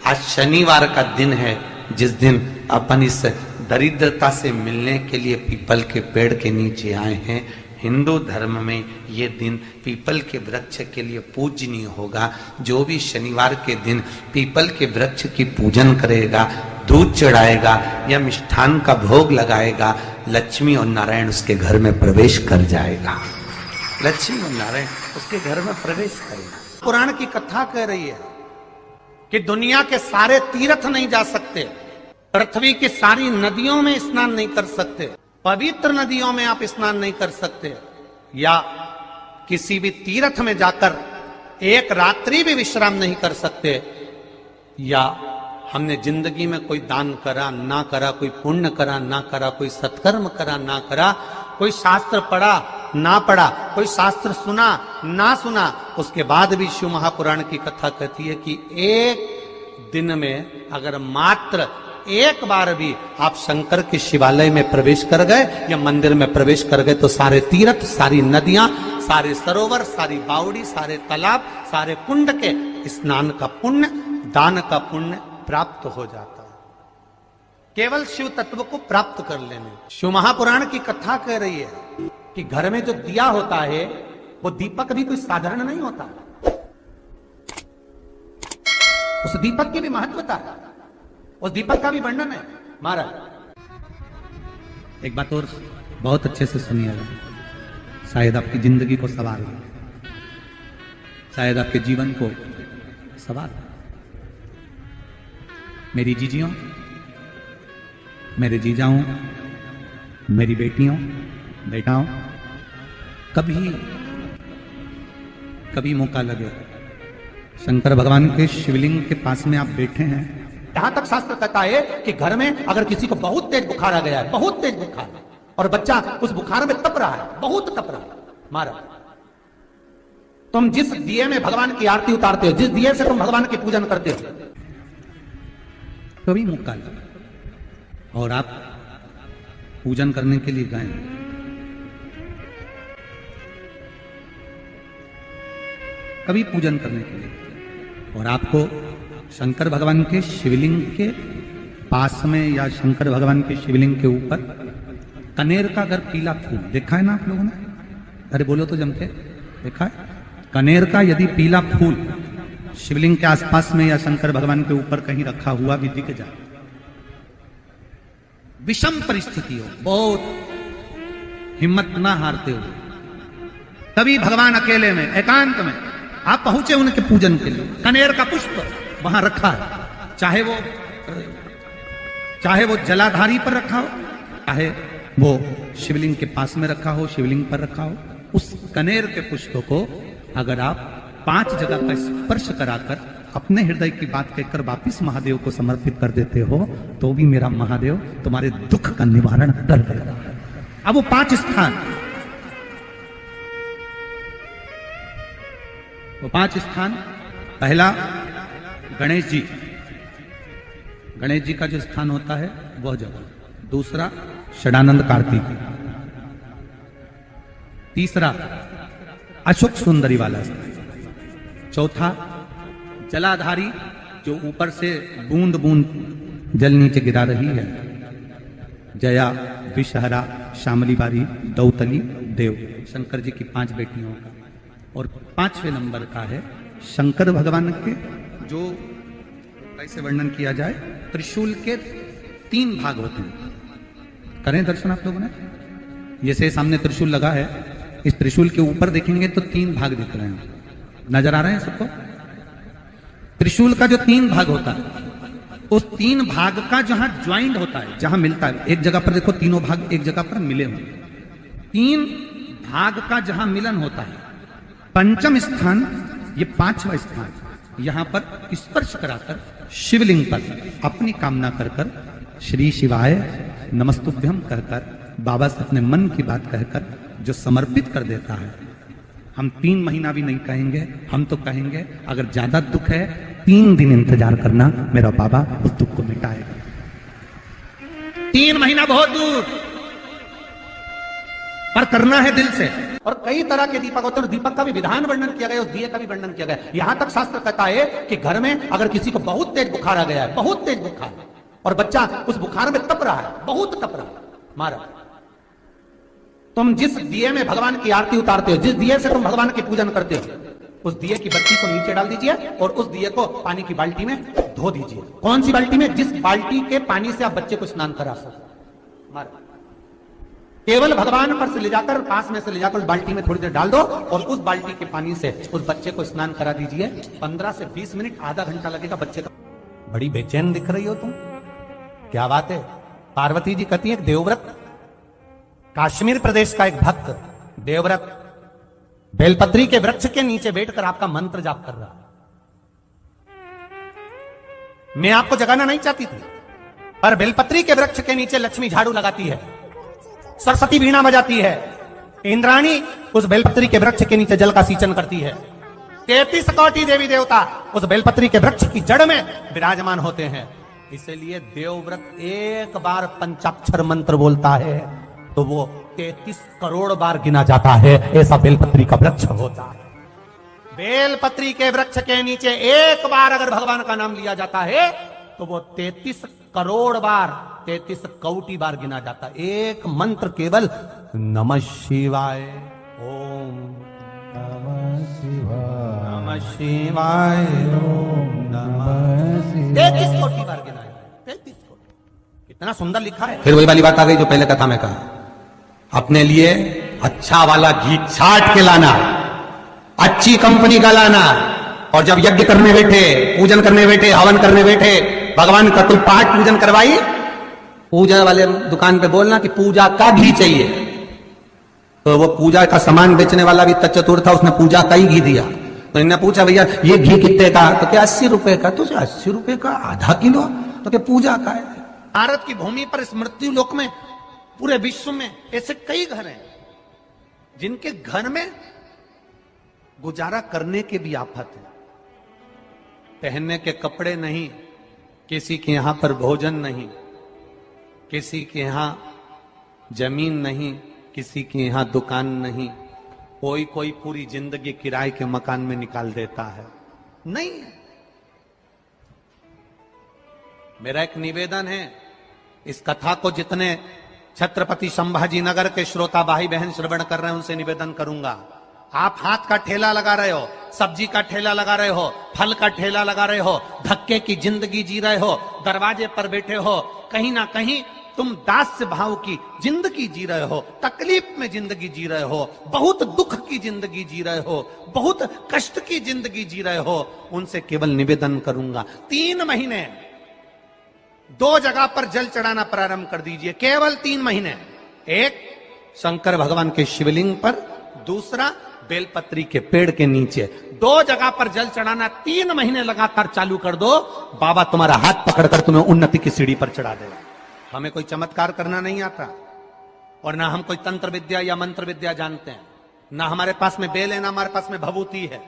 आज शनिवार का दिन है, जिस दिन अपन इस दरिद्रता से मिलने के लिए पीपल के पेड़ के नीचे आए हैं। हिंदू धर्म में ये दिन पीपल के वृक्ष के लिए पूजनीय होगा। जो भी शनिवार के दिन पीपल के वृक्ष की पूजन करेगा, दूध चढ़ाएगा या मिष्ठान का भोग लगाएगा, लक्ष्मी और नारायण उसके घर में प्रवेश कर जाएगा। लक्ष्मी और नारायण उसके घर में प्रवेश करेगा। पुराण की कथा कह रही है कि दुनिया के सारे तीर्थ नहीं जा सकते, पृथ्वी की सारी नदियों में स्नान नहीं कर सकते, पवित्र नदियों में आप स्नान नहीं कर सकते, या किसी भी तीर्थ में जाकर एक रात्रि भी विश्राम नहीं कर सकते, या हमने जिंदगी में कोई दान करा ना करा, कोई पुण्य करा ना करा, कोई सत्कर्म करा ना करा, कोई शास्त्र पढ़ा ना पढ़ा, कोई शास्त्र सुना ना सुना, उसके बाद भी शिव महापुराण की कथा कहती है कि एक दिन में अगर मात्र एक बार भी आप शंकर के शिवालय में प्रवेश कर गए या मंदिर में प्रवेश कर गए तो सारे तीर्थ, सारी नदियां, सारे सरोवर, सारी बावड़ी, सारे तालाब, सारे कुंड के स्नान का पुण्य, दान का पुण्य प्राप्त हो जाता है, केवल शिव तत्व को प्राप्त कर लेने। शिव महापुराण की कथा कह रही है कि घर में जो दिया होता है वो दीपक भी कोई साधारण नहीं होता, उस दीपक की भी महत्वता है, उस दीपक का भी वर्णन है। महाराज एक बात और बहुत अच्छे से सुनिएगा, शायद आपकी जिंदगी को सवार हो, शायद आपके जीवन को सवार हो। मेरी जीजियों, मेरे जीजाओं, मेरी बेटियों, बेटाओं, कभी मौका लगे शंकर भगवान के शिवलिंग के पास में आप बैठे हैं, यहां तक शास्त्र कहता है कि घर में अगर किसी को बहुत तेज बुखार आ गया है, बहुत तेज बुखार, और बच्चा उस बुखार में तप रहा है, बहुत तप रहा है, महाराज तुम जिस दिए में भगवान की आरती उतारते हो, जिस दिए से तुम भगवान की पूजन करते हो, कभी मौका लगा और आप पूजन करने के लिए गए, कभी पूजन करने के लिए, और आपको शंकर भगवान के शिवलिंग के पास में या शंकर भगवान के शिवलिंग के ऊपर कनेर का अगर पीला फूल देखा है ना आप लोगों ने, अरे बोलो तो जम के, देखा है? कनेर का यदि पीला फूल शिवलिंग के आसपास में या शंकर भगवान के ऊपर कहीं रखा हुआ भी दिख जाए, विषम परिस्थिति हो, बहुत हिम्मत ना हारते हो, तभी भगवान अकेले में एकांत में आप पहुंचे उनके पूजन के लिए, कनेर का पुष्प वहां रखा है, चाहे वो जलाधारी पर रखा हो, चाहे वो शिवलिंग के पास में रखा हो, शिवलिंग पर रखा हो, उस कनेर के पुष्प को अगर आप 5 जगह का स्पर्श कराकर अपने हृदय की बात कहकर वापिस महादेव को समर्पित कर देते हो, तो भी मेरा महादेव तुम्हारे दुख का निवारण कर देगा। अब वो 5 स्थान, वो 5 स्थान, पहला गणेश जी, गणेश जी का जो स्थान होता है वह जगह, दूसरा षडानंद कार्तिक, तीसरा अशोक सुंदरी वाला स्थान, चौथा जलाधारी जो ऊपर से बूंद बूंद जल नीचे गिरा रही है, जया, विषहरा, शामली बारी, दौतली, देव, शंकर जी की 5 बेटियों का, और 5वें नंबर का है शंकर भगवान के, जो कैसे वर्णन किया जाए, त्रिशूल के 3 भाग होते हैं। करें दर्शन आप लोगों ने, जैसे सामने त्रिशूल लगा है, इस त्रिशूल के ऊपर देखेंगे तो 3 भाग दिख रहे हैं, नजर आ रहे हैं सबको? त्रिशूल का जो 3 भाग होता है, उस 3 भाग का जहां ज्वाइंट होता है, जहां मिलता है, एक जगह पर देखो तीनों भाग एक जगह पर मिले हुए, 3 भाग का जहां मिलन होता है, पंचम स्थान, ये 5वां स्थान, यहां पर स्पर्श कराकर शिवलिंग पर अपनी कामना कर कर श्री शिवाय नमस्तुभ्यम कहकर बाबा से अपने मन की बात कहकर जो समर्पित कर देता है, हम 3 महीना भी नहीं कहेंगे, हम तो कहेंगे अगर ज्यादा दुख है 3 दिन इंतजार करना, मेरा बाबा उस दुख को मिटाएगा। 3 महीना बहुत दूर, पर करना है दिल से। और कई तरह के दीपक होते हैं, दीपक का भी विधान वर्णन किया गया, उस दिए का भी वर्णन किया गया। यहां तक शास्त्र कहता है कि घर में अगर किसी को बहुत तेज बुखार आ गया है, बहुत तेज बुखार, और बच्चा उस बुखार में तप रहा है, बहुत तप रहा है, मारा, तुम जिस दिए में भगवान की आरती उतारते हो, जिस दिए से तुम भगवान की पूजन करते हो, उस दिए की बत्ती को नीचे डाल दीजिए और उस दिए को पानी की बाल्टी में धो दीजिए। कौन सी बाल्टी में? जिस बाल्टी के पानी से आप बच्चे को स्नान करा सको। मारा, केवल भगवान पर से ले जाकर, पास में से ले जाकर उस बाल्टी में थोड़ी देर डाल दो और उस बाल्टी के पानी से उस बच्चे को स्नान करा दीजिए। 15 से 20 मिनट, आधा घंटा लगेगा बच्चे का। बड़ी बेचैन दिख रही हो तुम, क्या बात है? पार्वती जी कहती है, देवव्रत, कश्मीर प्रदेश का एक भक्त देवव्रत बेलपत्री के वृक्ष के नीचे बैठकर आपका मंत्र जाप कर रहा। मैं आपको जगाना नहीं चाहती थी, पर बेलपत्री के वृक्ष के नीचे लक्ष्मी झाड़ू लगाती है, सरस्वती वीणा बजाती है, इंद्राणी उस बेलपत्री के वृक्ष के नीचे जल का सींचन करती है, 33 कोटि देवी देवता उस बेलपत्री के वृक्ष की जड़ में विराजमान होते हैं। इसलिए देवव्रत एक बार पंचाक्षर मंत्र बोलता है तो वो 33 करोड़ बार गिना जाता है, ऐसा बेलपत्री का वृक्ष होता है। बेलपत्री के वृक्ष के नीचे एक बार अगर भगवान का नाम लिया जाता है तो वो 33 करोड़ बार, 33 कोटि बार गिना जाता है। एक मंत्र केवल नमः शिवाय, ओम नमः शिवाय, नमः शिवाय, ओम नमः शिवाय, 33 कोटि बार गिना है, 33 कोटि। कितना सुंदर लिखा है। फिर वही वाली बात आ गई जो पहले कथा में कहा, अपने लिए अच्छा वाला घी छाट के लाना, अच्छी कंपनी का लाना, और जब यज्ञ करने बैठे, पूजन करने बैठे, हवन करने बैठे, भगवान का कोई पाठ पूजन करवाई, पूजा वाले दुकान पे बोलना कि पूजा का घी चाहिए। तो वो पूजा का सामान बेचने वाला भी चतुर था, उसने पूजा का ही घी दिया। तो इन्होंने पूछा, भैया ये घी कितने का? तो क्या 80 रुपए का? तो 80 रुपए का आधा किलो? तो क्या पूजा का है? भारत की भूमि पर, इस मृत्यु लोक में, पूरे विश्व में ऐसे कई घर हैं जिनके घर में गुजारा करने के भी आफत है। पहनने के कपड़े नहीं, किसी के यहां पर भोजन नहीं, किसी के यहां जमीन नहीं, किसी के यहां दुकान नहीं, कोई पूरी जिंदगी किराए के मकान में निकाल देता है। नहीं, मेरा एक निवेदन है, इस कथा को जितने छत्रपति संभाजी नगर के श्रोता भाई बहन श्रवण कर रहे हैं उनसे निवेदन करूंगा, आप हाथ का ठेला लगा रहे हो, सब्जी का ठेला लगा रहे हो, फल का ठेला लगा रहे हो, धक्के की जिंदगी जी रहे हो, दरवाजे पर बैठे हो, कहीं ना कहीं तुम दास्य भाव की जिंदगी जी रहे हो, तकलीफ में जिंदगी जी रहे हो, बहुत दुख की जिंदगी जी रहे हो, बहुत कष्ट की जिंदगी जी रहे हो, उनसे केवल निवेदन करूंगा, 3 महीने 2 जगह पर जल चढ़ाना प्रारंभ कर दीजिए, केवल 3 महीने। एक शंकर भगवान के शिवलिंग पर, दूसरा बेलपत्री के पेड़ के नीचे, 2 जगह पर जल चढ़ाना 3 महीने लगातार चालू कर दो, बाबा तुम्हारा हाथ पकड़कर तुम्हें उन्नति की सीढ़ी पर चढ़ा देगा। हमें कोई चमत्कार करना नहीं आता, और ना हम कोई तंत्र विद्या या मंत्र विद्या जानते हैं, ना हमारे पास में बेल है, ना हमारे पास में भभूति है,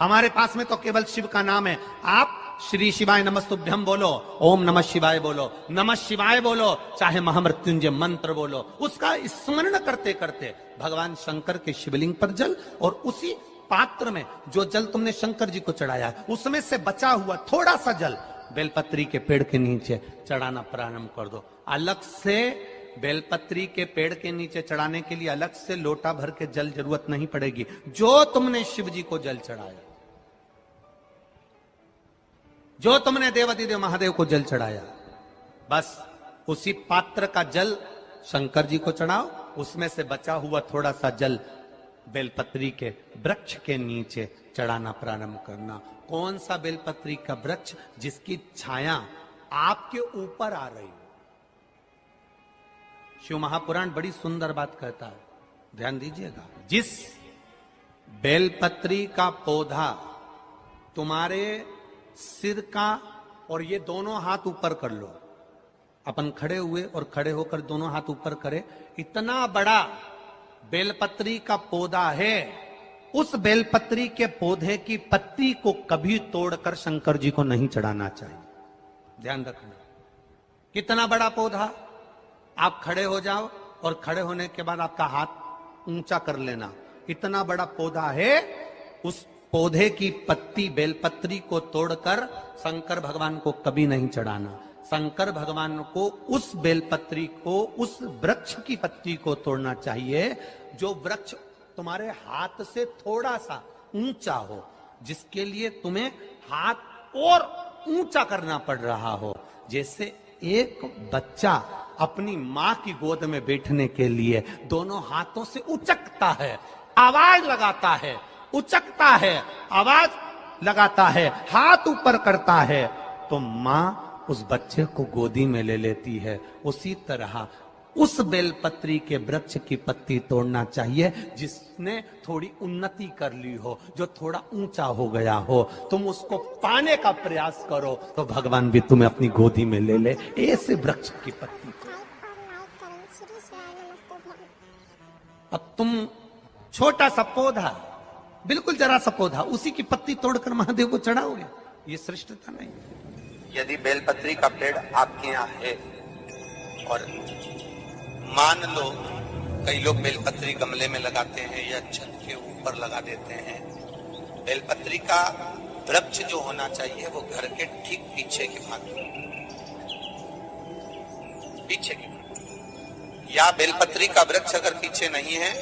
हमारे पास में तो केवल शिव का नाम है। आप श्री शिवाय नमस्तुभ्यम बोलो, ओम नमः शिवाय बोलो, नमः शिवाय बोलो, चाहे महामृत्युंजय मंत्र बोलो, उसका स्मरण करते करते भगवान शंकर के शिवलिंग पर जल, और उसी पात्र में जो जल तुमने शंकर जी को चढ़ाया है उसमें से बचा हुआ थोड़ा सा जल बेलपत्री के पेड़ के नीचे चढ़ाना प्रारंभ कर दो। अलग से बेलपत्री के पेड़ के नीचे चढ़ाने के लिए अलग से लोटा भर के जल जरूरत नहीं पड़ेगी। जो तुमने शिव जी को जल चढ़ाया, जो तुमने देवाधिदेव महादेव को जल चढ़ाया, बस उसी पात्र का जल शंकर जी को चढ़ाओ, उसमें से बचा हुआ थोड़ा सा जल बेलपत्री के वृक्ष के नीचे चढ़ाना प्रारंभ करना। कौन सा बेलपत्री का वृक्ष? जिसकी छाया आपके ऊपर आ रही है। शिव महापुराण बड़ी सुंदर बात कहता है, ध्यान दीजिएगा। जिस बेलपत्री का पौधा तुम्हारे सिर का, और ये दोनों हाथ ऊपर कर लो, अपन खड़े हुए और खड़े होकर दोनों हाथ ऊपर करे, इतना बड़ा बेलपत्री का पौधा है, उस बेलपत्री के पौधे की पत्ती को कभी तोड़कर शंकर जी को नहीं चढ़ाना चाहिए। ध्यान रखना, कितना बड़ा पौधा। आप खड़े हो जाओ और खड़े होने के बाद आपका हाथ ऊंचा कर लेना। इतना बड़ा पौधा है, उस पौधे की पत्ती बेलपत्री को तोड़कर शंकर भगवान को कभी नहीं चढ़ाना। शंकर भगवान को उस बेलपत्री को, उस वृक्ष की पत्ती को तोड़ना चाहिए जो वृक्ष तुम्हारे हाथ से थोड़ा सा ऊंचा हो, जिसके लिए तुम्हें हाथ और ऊंचा करना पड़ रहा हो। जैसे एक बच्चा अपनी मां की गोद में बैठने के लिए दोनों हाथों से उचकता है, आवाज लगाता है, उचकता है, आवाज लगाता है, हाथ ऊपर करता है, तो मां उस बच्चे को गोदी में ले लेती है। उसी तरह उस बेलपत्री के वृक्ष की पत्ती तोड़ना चाहिए जिसने थोड़ी उन्नति कर ली हो, जो थोड़ा ऊंचा हो गया हो। तुम उसको पाने का प्रयास करो तो भगवान भी तुम्हें अपनी गोदी में ले ले। ऐसे वृक्ष की पत्ती। अब तुम छोटा सा पौधा, बिल्कुल जरा सा पौधा, उसी की पत्ती तोड़कर महादेव को चढ़ाओगे, ये श्रेष्ठता नहीं। यदि बेलपत्री का पेड़ आपके यहाँ है और मान लो कई लोग बेलपत्री गमले में लगाते हैं या छत के ऊपर लगा देते हैं, बेलपत्री का वृक्ष जो होना चाहिए वो घर के ठीक पीछे के भाग में, पीछे के भाग। या बेलपत्री का वृक्ष अगर पीछे नहीं है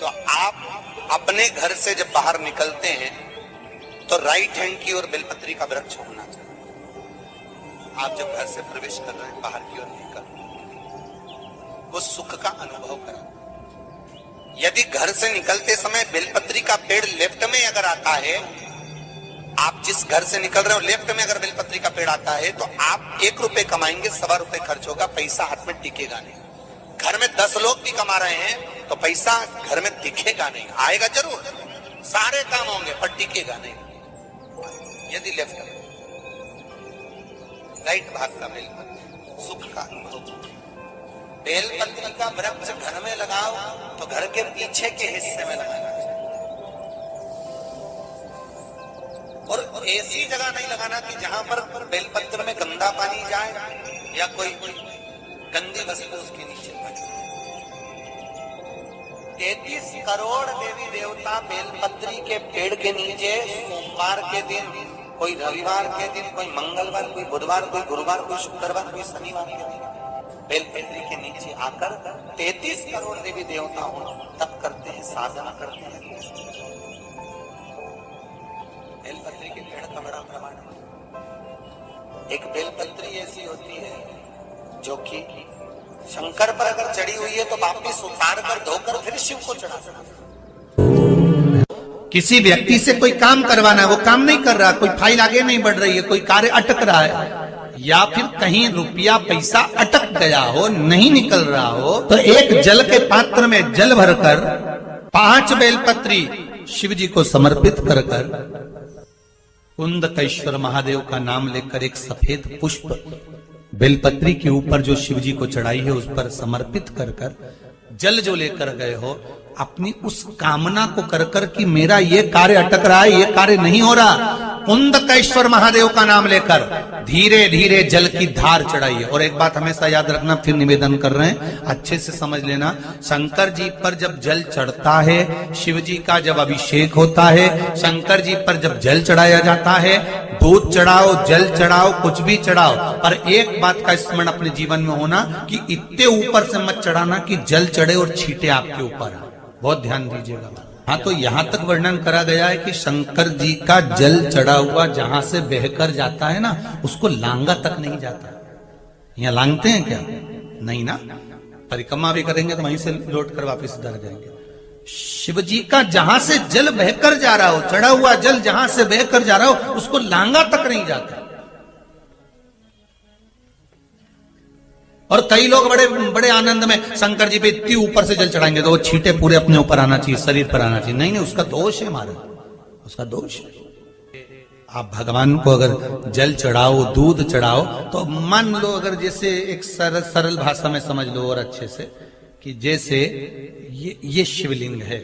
तो आप अपने घर से जब बाहर निकलते हैं तो राइट हैंड की ओर बेलपत्री का वृक्ष होना चाहिए। आप जब घर से प्रवेश कर रहे हैं बाहर की ओर निकल, वो सुख का अनुभव करें। यदि घर से निकलते समय बेलपत्री का पेड़ लेफ्ट में अगर आता है, आप जिस घर से निकल रहे हो लेफ्ट में अगर बेलपत्री का पेड़ आता है तो आप 1 रुपए कमाएंगे, 1.25 रुपए खर्च होगा, पैसा हाथ में टिकेगा नहीं। घर में 10 लोग भी कमा रहे हैं तो पैसा घर में दिखेगा नहीं, आएगा जरूर, सारे काम होंगे पर टिकेगा नहीं। यदि लेफ्ट में, राइट भाग का बेलपत्री सुख का अनुभव। बेलपत्री का वृक्ष घर में लगाओ तो घर के पीछे के हिस्से में लगाना चाहिए, और ऐसी जगह नहीं लगाना कि जहां पर बेलपत्र में गंदा पानी जाए या कोई गंदी वस्तु उसके नीचे पड़े। 33 करोड़ देवी देवता बेलपत्री के पेड़ के नीचे सोमवार के दिन, कोई रविवार के दिन, कोई मंगलवार, कोई बुधवार, कोई गुरुवार, कोई शुक्रवार, कोई शनिवार के दिन बेलपत्री के नीचे आकर 33 करोड़ देवी देवता तप करते हैं, साधना करते हैं। बेलपत्री के पेड़ का बड़ा प्रमाण है। एक बेलपत्री ऐसी होती है जो कि शंकर पर अगर चढ़ी हुई है तो वापिस उतार कर धोकर फिर शिव को चढ़ा सकते। किसी व्यक्ति से कोई काम करवाना है, वो काम नहीं कर रहा, कोई फाइल आगे नहीं बढ़ रही है, कोई कार्य अटक रहा है, या फिर कहीं रुपया पैसा अटक गया हो, नहीं निकल रहा हो, तो एक जल के पात्र में जल भरकर 5 बेलपत्री शिव जी को समर्पित कर कुंदकेश्वर महादेव का नाम लेकर एक सफेद पुष्प बेलपत्री के ऊपर जो शिव जी को चढ़ाई है उस पर समर्पित कर जल जो लेकर गए हो, अपनी उस कामना को कर कि मेरा ये कार्य अटक रहा है, ये कार्य नहीं हो रहा, कुंदकेश्वर महादेव का नाम लेकर धीरे धीरे जल की धार चढ़ाइए। और एक बात हमेशा याद रखना, फिर निवेदन कर रहे हैं, अच्छे से समझ लेना, शंकर जी पर जब जल चढ़ता है, शिव जी का जब अभिषेक होता है, शंकर जी पर जब जल चढ़ाया जाता है, दूध चढ़ाओ, जल चढ़ाओ, कुछ भी चढ़ाओ, पर एक बात का स्मरण अपने जीवन में होना कि इतने ऊपर से मत चढ़ाना कि जल चढ़े और छींटे आपके ऊपर आए। बहुत ध्यान दीजिएगा। हाँ, तो यहां तक वर्णन करा गया है कि शंकर जी का जल चढ़ा हुआ जहां से बहकर जाता है ना, उसको लांगा तक नहीं जाता। यहाँ लांगते हैं क्या? नहीं ना, परिक्रमा भी करेंगे तो वहीं से लौट कर वापिस उधर जाएंगे। शिव जी का जहां से जल बहकर जा रहा हो, चढ़ा हुआ जल जहां से बहकर जा रहा हो, उसको लांगा तक नहीं जाता। और कई लोग बड़े बड़े आनंद में शंकर जी पे इतनी ऊपर से जल चढ़ाएंगे तो वो छींटे पूरे अपने ऊपर आना चाहिए, शरीर पर आना चाहिए। नहीं नहीं, उसका दोष है हमारा, उसका दोष है। आप भगवान को अगर जल चढ़ाओ, दूध चढ़ाओ, तो मान लो अगर जैसे एक सरल भाषा में समझ लो और अच्छे से, कि जैसे ये शिवलिंग है,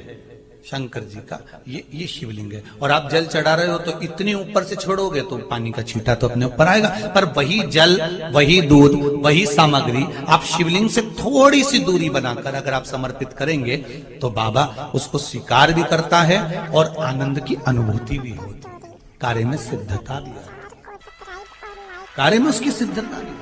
शंकर जी का ये शिवलिंग है। और आप जल चढ़ा रहे हो तो इतनी ऊपर से छोड़ोगे तो पानी का छींटा तो अपने ऊपर आएगा, पर वही जल, वही दूध, वही सामग्री आप शिवलिंग से थोड़ी सी दूरी बनाकर अगर आप समर्पित करेंगे तो बाबा उसको स्वीकार भी करता है और आनंद की अनुभूति भी होती है। कार्य में सिद्धता भी है, कार्य में उसकी सिद्धता भी।